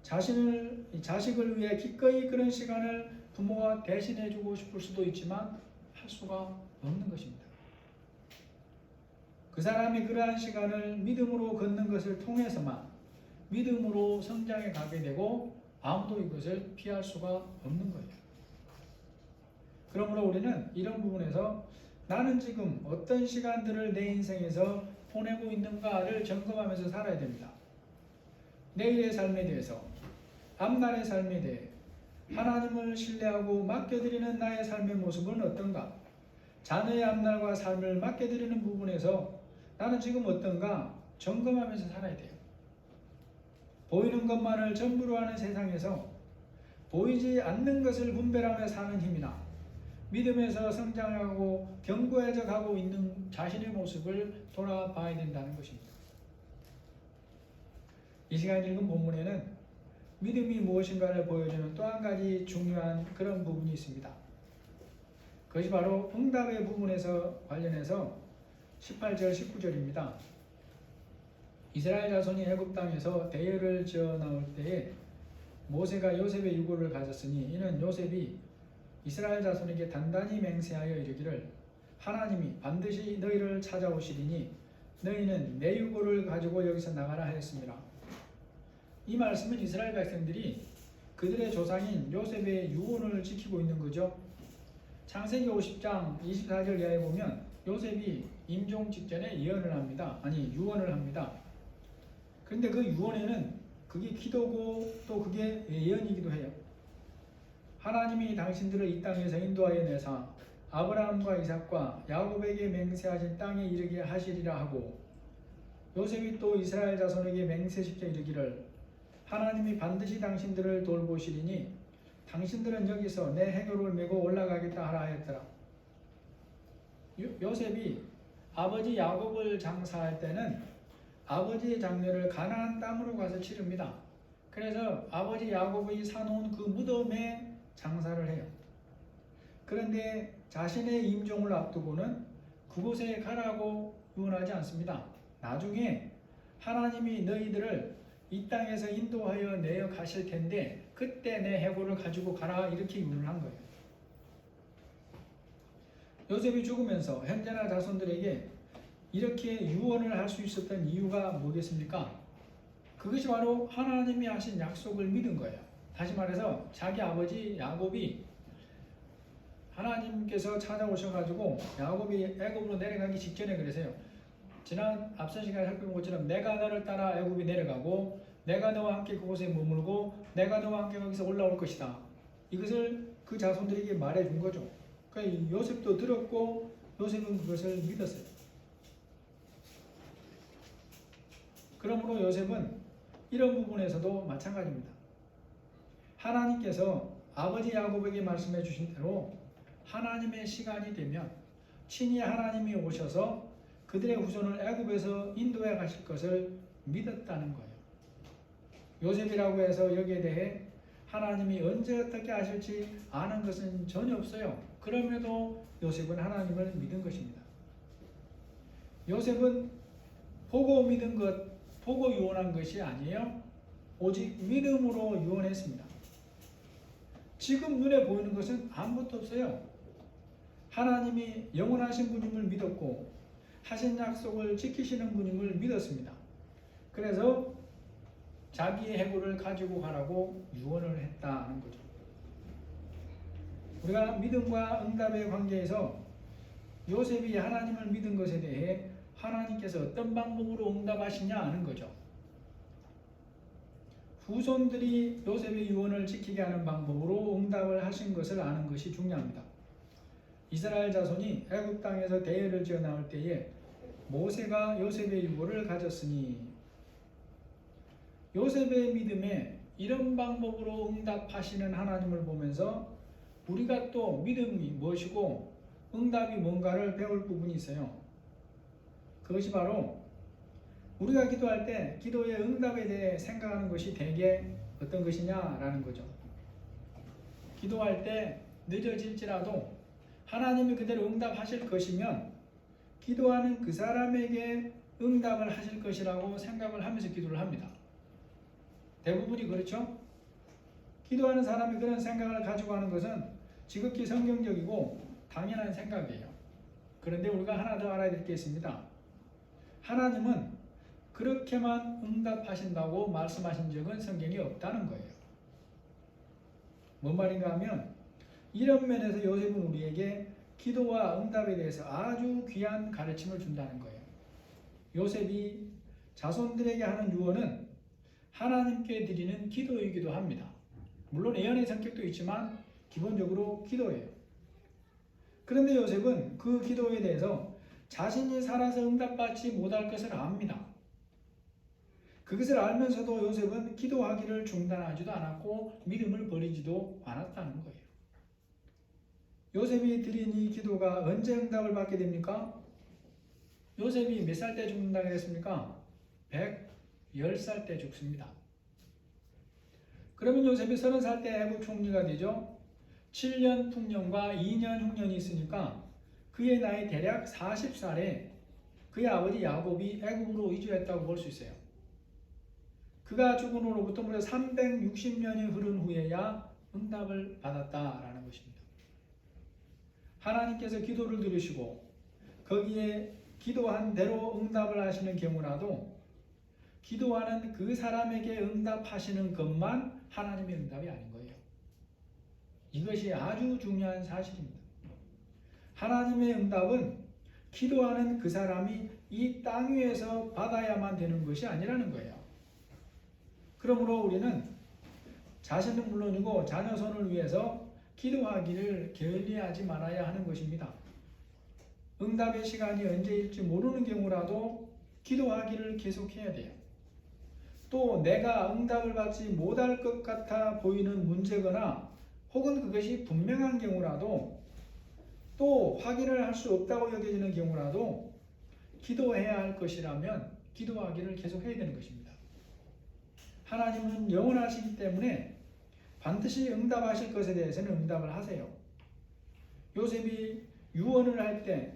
자식을 위해 기꺼이 그런 시간을 부모가 대신해 주고 싶을 수도 있지만 할 수가 없는 것입니다. 그 사람이 그러한 시간을 믿음으로 걷는 것을 통해서만 믿음으로 성장해 가게 되고 아무도 이것을 피할 수가 없는 거예요. 그러므로 우리는 이런 부분에서 나는 지금 어떤 시간들을 내 인생에서 보내고 있는가를 점검하면서 살아야 됩니다. 내일의 삶에 대해서, 앞날의 삶에 대해 하나님을 신뢰하고 맡겨드리는 나의 삶의 모습은 어떤가? 자녀의 앞날과 삶을 맡겨드리는 부분에서 나는 지금 어떤가? 점검하면서 살아야 돼요. 보이는 것만을 전부로 하는 세상에서 보이지 않는 것을 분별하며 사는 힘이나 믿음에서 성장하고 견고해져 가고 있는 자신의 모습을 돌아봐야 된다는 것입니다. 이 시간 읽은 본문에는 믿음이 무엇인가를 보여주는 또 한 가지 중요한 그런 부분이 있습니다. 그것이 바로 응답의 부분에서 관련해서 18절 19절입니다. 이스라엘 자손이 애굽 땅에서 대열을 지어 나올 때에 모세가 요셉의 유고를 가졌으니 이는 요셉이 이스라엘 자손에게 단단히 맹세하여 이르기를 하나님이 반드시 너희를 찾아오시리니 너희는 내 유고를 가지고 여기서 나가라 하였습니다. 이 말씀은 이스라엘 백성들이 그들의 조상인 요셉의 유언을 지키고 있는 거죠. 창세기 50장 24절 이하에 보면 요셉이 임종 직전에 유언을 합니다. 그런데 그 유언에는 그게 기도고 또 그게 예언이기도 해요. 하나님이 당신들을 이 땅에서 인도하여 내사 아브라함과 이삭과 야곱에게 맹세하신 땅에 이르게 하시리라 하고 요셉이 또 이스라엘 자손에게 맹세시켜 이르기를 하나님이 반드시 당신들을 돌보시리니 당신들은 여기서 내 행로를 메고 올라가겠다 하라 하였더라. 요셉이 아버지 야곱을 장사할 때는 아버지의 장례를 가나안 땅으로 가서 치릅니다. 그래서 아버지 야곱이 사놓은 그 무덤에 장사를 해요. 그런데 자신의 임종을 앞두고는 그곳에 가라고 유언하지 않습니다. 나중에 하나님이 너희들을 이 땅에서 인도하여 내어 가실 텐데 그때 내 해골을 가지고 가라 이렇게 유언을 한 거예요. 요셉이 죽으면서 형제나 자손들에게 이렇게 유언을 할 수 있었던 이유가 뭐겠습니까? 그것이 바로 하나님이 하신 약속을 믿은 거예요. 다시 말해서 자기 아버지 야곱이 하나님께서 찾아오셔가지고 야곱이 애굽으로 내려가기 직전에 그러세요. 지난 앞선 시간에 살펴본 것처럼 내가 너를 따라 애굽에 내려가고 내가 너와 함께 그곳에 머물고 내가 너와 함께 거기서 올라올 것이다. 이것을 그 자손들에게 말해준 거죠. 그러니까 요셉도 들었고 요셉은 그것을 믿었어요. 그러므로 요셉은 이런 부분에서도 마찬가지입니다. 하나님께서 아버지 야곱에게 말씀해 주신 대로 하나님의 시간이 되면 친히 하나님이 오셔서 그들의 후손을 애굽에서 인도해 가실 것을 믿었다는 거예요. 요셉이라고 해서 여기에 대해 하나님이 언제 어떻게 하실지 아는 것은 전혀 없어요. 그럼에도 요셉은 하나님을 믿은 것입니다. 요셉은 보고 믿은 것, 보고 유언한 것이 아니에요. 오직 믿음으로 유언했습니다. 지금 눈에 보이는 것은 아무것도 없어요. 하나님이 영원하신 분임을 믿었고 하신 약속을 지키시는 분임을 믿었습니다. 그래서 자기의 해골을 가지고 가라고 유언을 했다는 거죠. 우리가 믿음과 응답의 관계에서 요셉이 하나님을 믿은 것에 대해 하나님께서 어떤 방법으로 응답하시냐 아는 거죠. 후손들이 요셉의 유언을 지키게 하는 방법으로 응답을 하신 것을 아는 것이 중요합니다. 이스라엘 자손이 애굽 땅에서 대회를 지어 나올 때에 모세가 요셉의 유고를 가졌으니 요셉의 믿음에 이런 방법으로 응답하시는 하나님을 보면서 우리가 또 믿음이 무엇이고 응답이 뭔가를 배울 부분이 있어요. 그것이 바로 우리가 기도할 때 기도의 응답에 대해 생각하는 것이 대개 어떤 것이냐라는 거죠. 기도할 때 늦어질지라도 하나님이 그대로 응답하실 것이면 기도하는 그 사람에게 응답을 하실 것이라고 생각을 하면서 기도를 합니다. 대부분이 그렇죠? 기도하는 사람이 그런 생각을 가지고 하는 것은 지극히 성경적이고 당연한 생각이에요. 그런데 우리가 하나 더 알아야 될 게 있습니다. 하나님은 그렇게만 응답하신다고 말씀하신 적은 성경에 없다는 거예요. 뭔 말인가 하면 이런 면에서 요셉은 우리에게 기도와 응답에 대해서 아주 귀한 가르침을 준다는 거예요. 요셉이 자손들에게 하는 유언은 하나님께 드리는 기도이기도 합니다. 물론 예언의 성격도 있지만 기본적으로 기도예요. 그런데 요셉은 그 기도에 대해서 자신이 살아서 응답받지 못할 것을 압니다. 그것을 알면서도 요셉은 기도하기를 중단하지도 않았고 믿음을 버리지도 않았다는 거예요. 요셉이 드린 이 기도가 언제 응답을 받게 됩니까? 요셉이 몇 살 때 죽는다고 했습니까? 110살 때 죽습니다. 그러면 요셉이 30살 때 애굽 총리가 되죠. 7년 풍년과 2년 흉년이 있으니까 그의 나이 대략 40살에 그의 아버지 야곱이 애굽으로 이주했다고 볼 수 있어요. 그가 죽은 후로부터 무려 360년이 흐른 후에야 응답을 받았다라는 것입니다. 하나님께서 기도를 들으시고 거기에 기도한 대로 응답을 하시는 경우라도 기도하는 그 사람에게 응답하시는 것만 하나님의 응답이 아닌 거예요. 이것이 아주 중요한 사실입니다. 하나님의 응답은 기도하는 그 사람이 이 땅 위에서 받아야만 되는 것이 아니라는 거예요. 그러므로 우리는 자신은 물론이고 자녀손을 위해서 기도하기를 게을리하지 말아야 하는 것입니다. 응답의 시간이 언제일지 모르는 경우라도 기도하기를 계속해야 돼요. 또 내가 응답을 받지 못할 것 같아 보이는 문제거나 혹은 그것이 분명한 경우라도 또 확인을 할 수 없다고 여겨지는 경우라도 기도해야 할 것이라면 기도하기를 계속해야 되는 것입니다. 하나님은 영원하시기 때문에 반드시 응답하실 것에 대해서는 응답을 하세요. 요셉이 유언을 할 때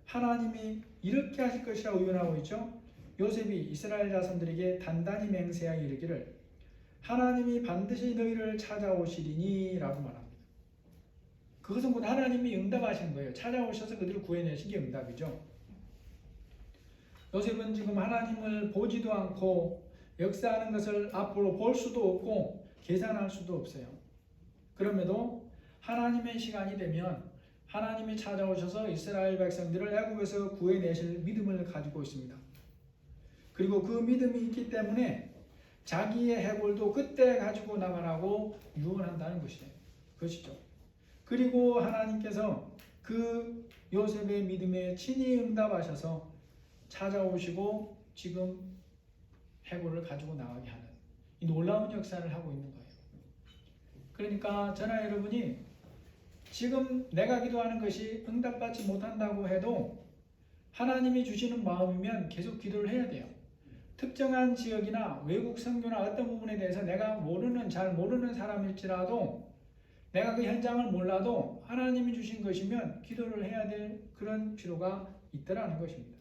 하나님이 이렇게 하실 것이라고 유언하고 있죠. 요셉이 이스라엘 자손들에게 단단히 맹세하여 이르기를 하나님이 반드시 너희를 찾아오시리니 라고 말합니다. 그것은 곧 하나님이 응답하시는 거예요. 찾아오셔서 그들을 구해내신 게 응답이죠. 요셉은 지금 하나님을 보지도 않고 역사하는 것을 앞으로 볼 수도 없고 계산할 수도 없어요. 그럼에도 하나님의 시간이 되면 하나님이 찾아오셔서 이스라엘 백성들을 애굽에서 구해내실 믿음을 가지고 있습니다. 그리고 그 믿음이 있기 때문에 자기의 해골도 그때 가지고 나가라고 유언한다는 것이죠. 그리고 하나님께서 그 요셉의 믿음에 친히 응답하셔서 찾아오시고 지금 해골을 가지고 나가게 하는 이 놀라운 역사를 하고 있는 거예요. 그러니까 저나 여러분이 지금 내가 기도하는 것이 응답받지 못한다고 해도 하나님이 주시는 마음이면 계속 기도를 해야 돼요. 특정한 지역이나 외국 선교나 어떤 부분에 대해서 내가 잘 모르는 사람일지라도 내가 그 현장을 몰라도 하나님이 주신 것이면 기도를 해야 될 그런 필요가 있더라는 것입니다.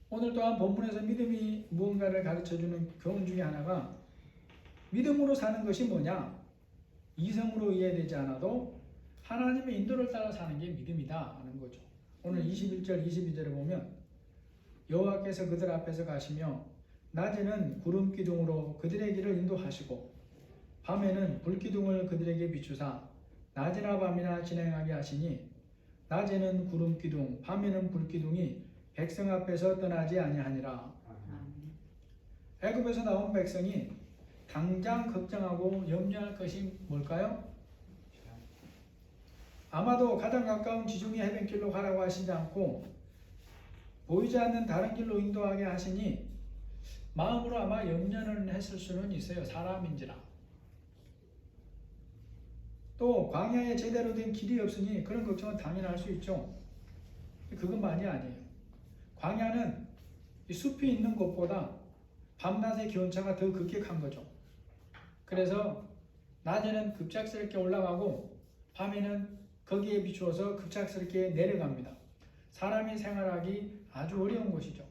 오늘 또한 본문에서 믿음이 무언가를 가르쳐주는 교훈 중에 하나가 믿음으로 사는 것이 뭐냐? 이성으로 이해되지 않아도 하나님의 인도를 따라 사는 게 믿음이다 하는 거죠. 오늘 21절 22절에 보면 여호와께서 그들 앞에서 가시며 낮에는 구름 기둥으로 그들의 길을 인도하시고 밤에는 불 기둥을 그들에게 비추사 낮이나 밤이나 진행하게 하시니 낮에는 구름 기둥 밤에는 불 기둥이 백성 앞에서 떠나지 아니하니라. 애굽에서 나온 백성이 당장 걱정하고 염려할 것이 뭘까요? 아마도 가장 가까운 지중해 해변길로 가라고 하시지 않고 보이지 않는 다른 길로 인도하게 하시니 마음으로 아마 염려는 했을 수는 있어요. 사람인지라. 또 광야에 제대로 된 길이 없으니 그런 걱정은 당연히 할 수 있죠. 그것만이 아니에요. 광야는 이 숲이 있는 곳보다 밤낮의 기온차가 더 급격한 거죠. 그래서 낮에는 급작스럽게 올라가고 밤에는 거기에 비추어서 급작스럽게 내려갑니다. 사람이 생활하기 아주 어려운 곳이죠.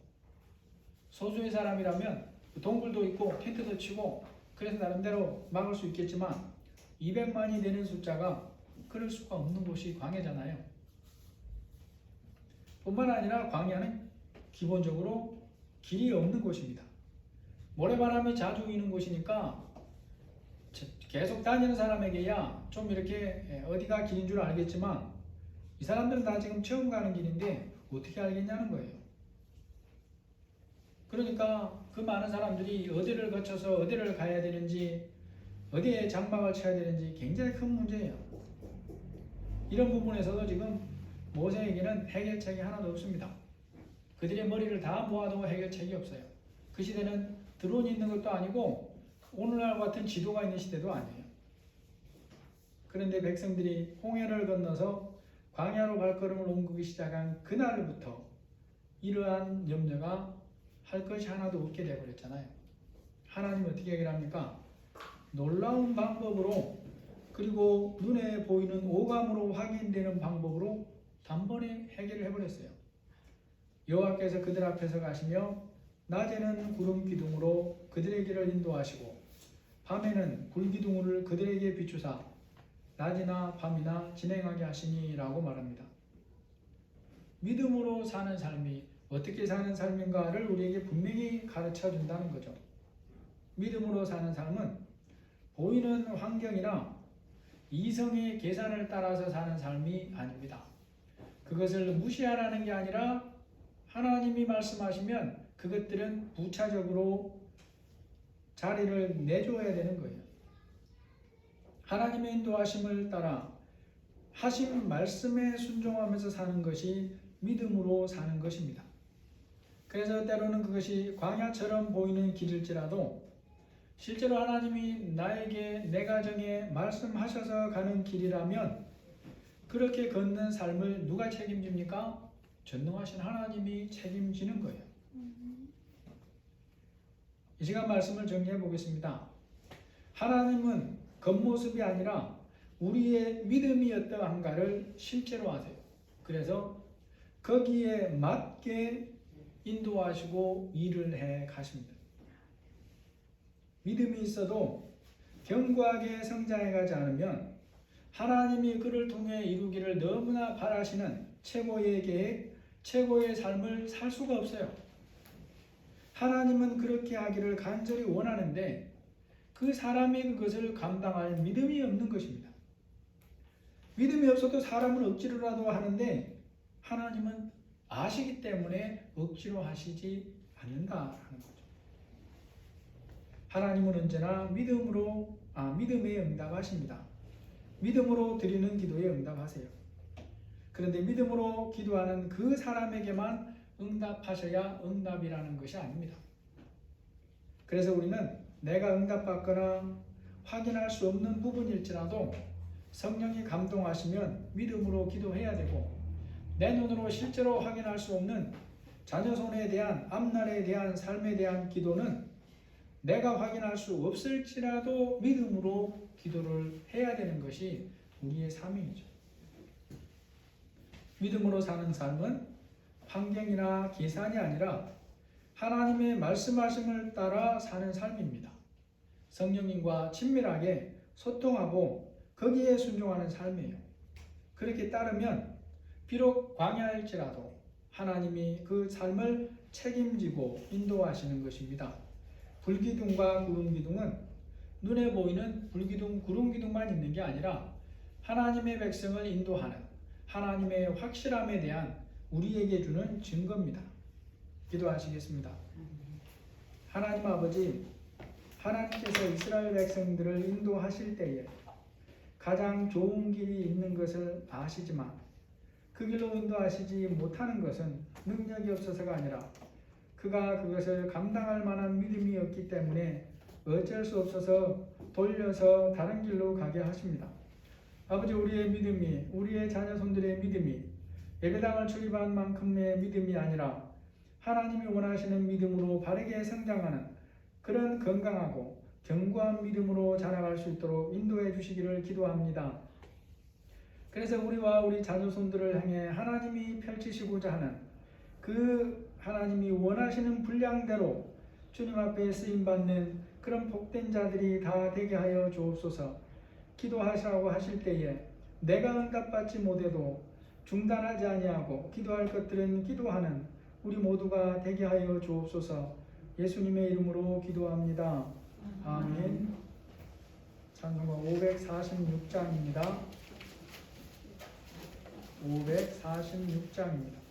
소수의 사람이라면 동굴도 있고 텐트도 치고 그래서 나름대로 막을 수 있겠지만 200만이 되는 숫자가 그럴 수가 없는 곳이 광야잖아요. 뿐만 아니라 광야는 기본적으로 길이 없는 곳입니다. 모래바람이 자주 부는 곳이니까 계속 다니는 사람에게야 좀 이렇게 어디가 길인 줄 알겠지만 이 사람들은 다 지금 처음 가는 길인데 어떻게 알겠냐는 거예요. 그러니까 그 많은 사람들이 어디를 거쳐서 어디를 가야 되는지 어디에 장막을 쳐야 되는지 굉장히 큰 문제예요. 이런 부분에서도 지금 모세에게는 해결책이 하나도 없습니다. 그들의 머리를 다 모아도 해결책이 없어요. 그 시대는 드론이 있는 것도 아니고 오늘날 같은 지도가 있는 시대도 아니에요. 그런데 백성들이 홍해를 건너서 광야로 발걸음을 옮기기 시작한 그날부터 이러한 염려가 할 것이 하나도 없게 되어버렸잖아요. 하나님은 어떻게 해결합니까? 놀라운 방법으로 그리고 눈에 보이는 오감으로 확인되는 방법으로 단번에 해결을 해버렸어요. 여호와께서 그들 앞에서 가시며 낮에는 구름 기둥으로 그들의 길을 인도하시고 밤에는 불 기둥을 그들에게 비추사 낮이나 밤이나 진행하게 하시니라고 말합니다. 믿음으로 사는 삶이 어떻게 사는 삶인가를 우리에게 분명히 가르쳐 준다는 거죠. 믿음으로 사는 삶은 보이는 환경이나 이성의 계산을 따라서 사는 삶이 아닙니다. 그것을 무시하라는 게 아니라 하나님이 말씀하시면 그것들은 부차적으로 자리를 내줘야 되는 거예요. 하나님의 인도하심을 따라 하신 말씀에 순종하면서 사는 것이 믿음으로 사는 것입니다. 그래서 때로는 그것이 광야처럼 보이는 길일지라도 실제로 하나님이 나에게 내 가정에 말씀하셔서 가는 길이라면 그렇게 걷는 삶을 누가 책임집니까? 전능하신 하나님이 책임지는 거예요. 이 시간 말씀을 정리해 보겠습니다. 하나님은 겉모습이 아니라 우리의 믿음이 어떠한가를 실제로 아세요. 그래서 거기에 맞게 인도하시고 일을 해 가십니다. 믿음이 있어도 견고하게 성장해 가지 않으면 하나님이 그를 통해 이루기를 너무나 바라시는 최고의 계획, 최고의 삶을 살 수가 없어요. 하나님은 그렇게 하기를 간절히 원하는데 그 사람이 그것을 감당할 믿음이 없는 것입니다. 믿음이 없어도 사람은 억지로라도 하는데 하나님은 아시기 때문에 억지로 하시지 않는다라는 거죠. 하나님은 언제나 믿음에 응답하십니다. 믿음으로 드리는 기도에 응답하세요. 그런데 믿음으로 기도하는 그 사람에게만 응답하셔야 응답이라는 것이 아닙니다. 그래서 우리는 내가 응답받거나 확인할 수 없는 부분일지라도 성령이 감동하시면 믿음으로 기도해야 되고, 내 눈으로 실제로 확인할 수 없는 자녀 손에 대한, 앞날에 대한, 삶에 대한 기도는 내가 확인할 수 없을지라도 믿음으로 기도를 해야 되는 것이 우리의 삶이죠. 믿음으로 사는 삶은 환경이나 계산이 아니라 하나님의 말씀하심을 따라 사는 삶입니다. 성령님과 친밀하게 소통하고 거기에 순종하는 삶이에요. 그렇게 따르면 비록 광야일지라도 하나님이 그 삶을 책임지고 인도하시는 것입니다. 불기둥과 구름기둥은 눈에 보이는 불기둥, 구름기둥만 있는 게 아니라 하나님의 백성을 인도하는 하나님의 확실함에 대한 우리에게 주는 증거입니다. 기도하시겠습니다. 하나님 아버지, 하나님께서 이스라엘 백성들을 인도하실 때에 가장 좋은 길이 있는 것을 아시지만 그 길로 인도하시지 못하는 것은 능력이 없어서가 아니라 그가 그것을 감당할 만한 믿음이 없기 때문에 어쩔 수 없어서 돌려서 다른 길로 가게 하십니다. 아버지, 우리의 믿음이, 우리의 자녀손들의 믿음이 예배당을 출입한 만큼의 믿음이 아니라 하나님이 원하시는 믿음으로 바르게 성장하는 그런 건강하고 견고한 믿음으로 자라갈 수 있도록 인도해 주시기를 기도합니다. 그래서 우리와 우리 자녀손들을 향해 하나님이 펼치시고자 하는 그 하나님이 원하시는 분량대로 주님 앞에 쓰임받는 그런 복된 자들이 다 되게 하여 주옵소서. 기도하시라고 하실 때에 내가 응답받지 못해도 중단하지 아니하고 기도할 것들은 기도하는 우리 모두가 되게 하여 주옵소서. 예수님의 이름으로 기도합니다. 아멘. 찬송가 546장입니다. 546장입니다.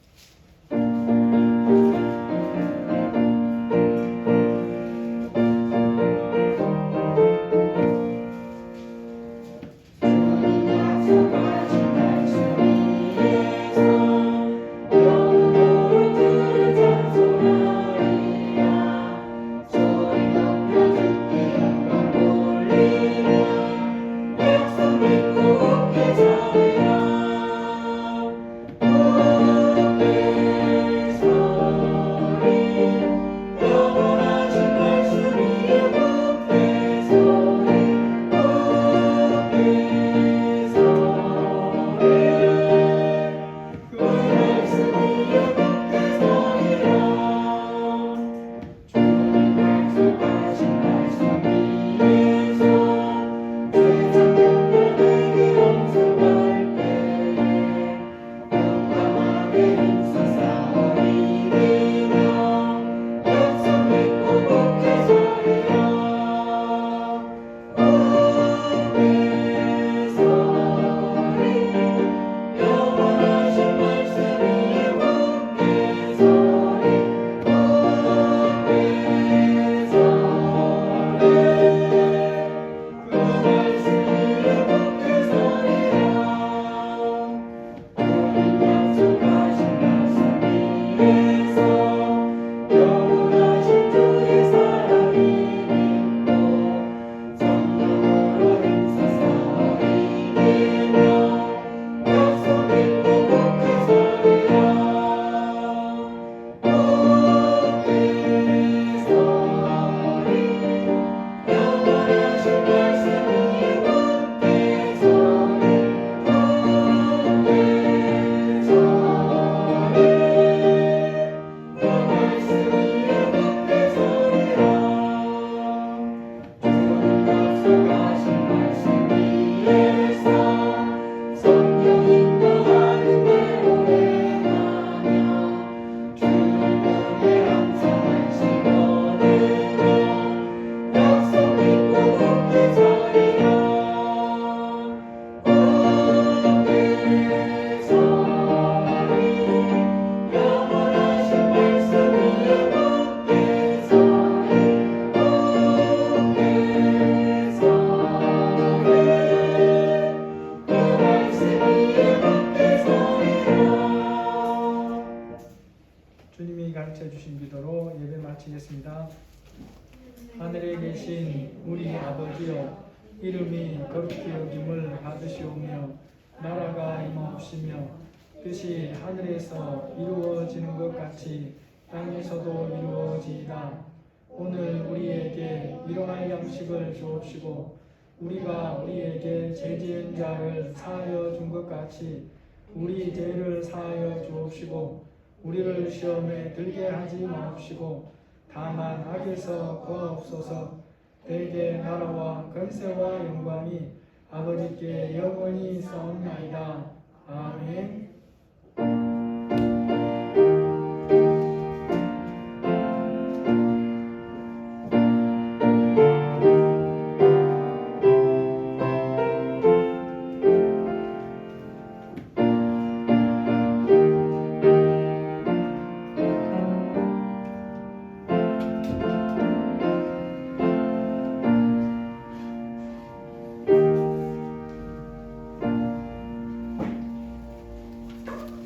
가르쳐 주신 기도로 예배 마치겠습니다. 하늘에 계신 우리 아버지여, 이름이 거룩히 여김을 받으시오며 나라가 임하옵시며 뜻이 하늘에서 이루어지는 것 같이 땅에서도 이루어지이다. 오늘 우리에게 일용할 양식을 주옵시고 우리가 우리에게 죄 지은 자를 사하여 준 것 같이 우리 죄를 사하여 주옵시고 우리를 시험에 들게 하지 마옵시고 다만 악에서 구하옵소서. 대개 나라와 권세와 영광이 아버지께 영원히 있사옵나이다.